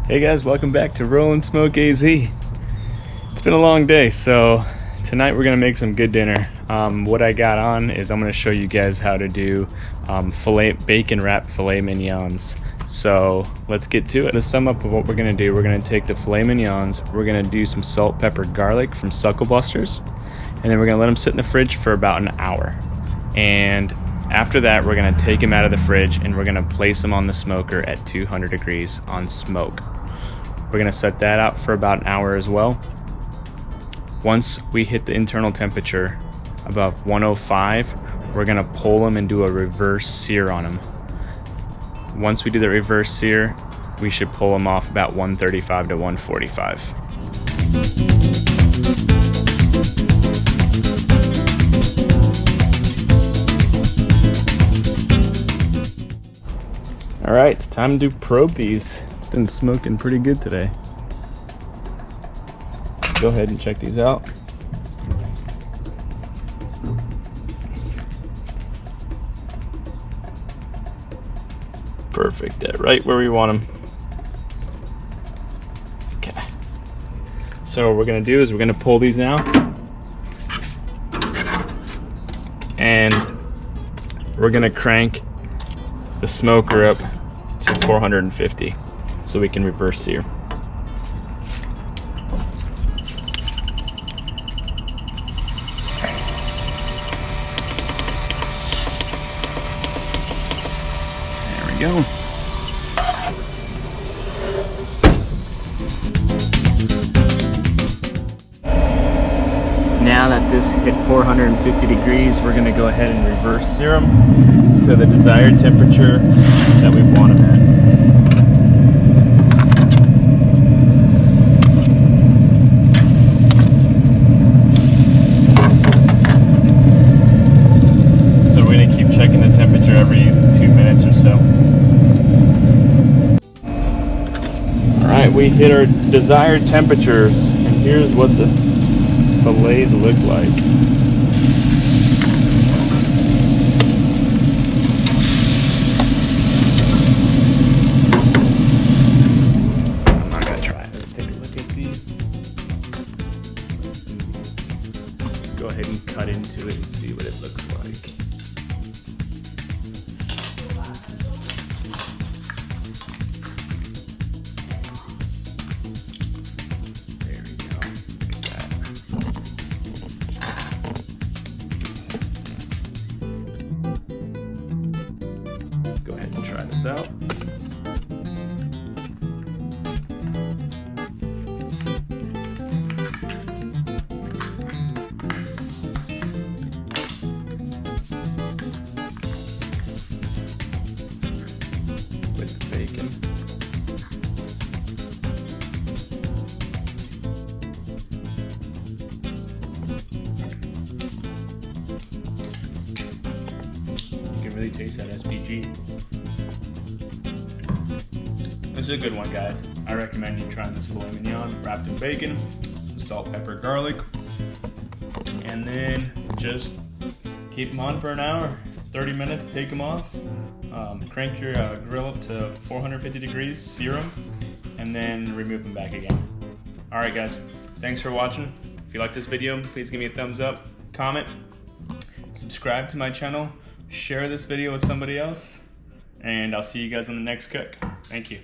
Hey guys, welcome back to Roll and Smoke AZ. It's been a long day, so tonight we're gonna make some good dinner. What I got on is I'm gonna show you guys how to do bacon wrapped filet mignons. So let's get to it. To sum up of what we're gonna do, we're gonna take the filet mignons, we're gonna do some salt, pepper, garlic from Suckle Busters, and then we're gonna let them sit in the fridge for about an hour. And after that, we're gonna take them out of the fridge and we're gonna place them on the smoker at 200 degrees on smoke. We're gonna set that out for about an hour as well. Once we hit the internal temperature above 105, we're gonna pull them and do a reverse sear on them. Once we do the reverse sear, we should pull them off about 135 to 145. All right, it's time to probe these. It's been smoking pretty good today. Go ahead and check these out. Perfect, right where we want them. Okay. So what we're gonna do is we're gonna pull these now. And we're gonna crank the smoker up to 450 so we can reverse sear. There we go. Now that this hit 450 degrees, we're going to go ahead and reverse sear them to the desired temperature that we want them at. So we're going to keep checking the temperature every 2 minutes or so. Alright, we hit our desired temperatures, and here's what the filets look like. I'm not gonna try it. Let's take a look at these. Let's go ahead and cut into it and see what it looks like. Go ahead and try this out. With the bacon. You can really taste that SPG. This is a good one, guys. I recommend you trying this filet mignon wrapped in bacon, salt, pepper, garlic, and then just keep them on for an hour, 30 minutes, take them off, crank your grill up to 450 degrees, sear them, and then remove them back again. All right, guys, thanks for watching. If you like this video, please give me a thumbs up, comment, subscribe to my channel, share this video with somebody else, and I'll see you guys on the next cook. Thank you.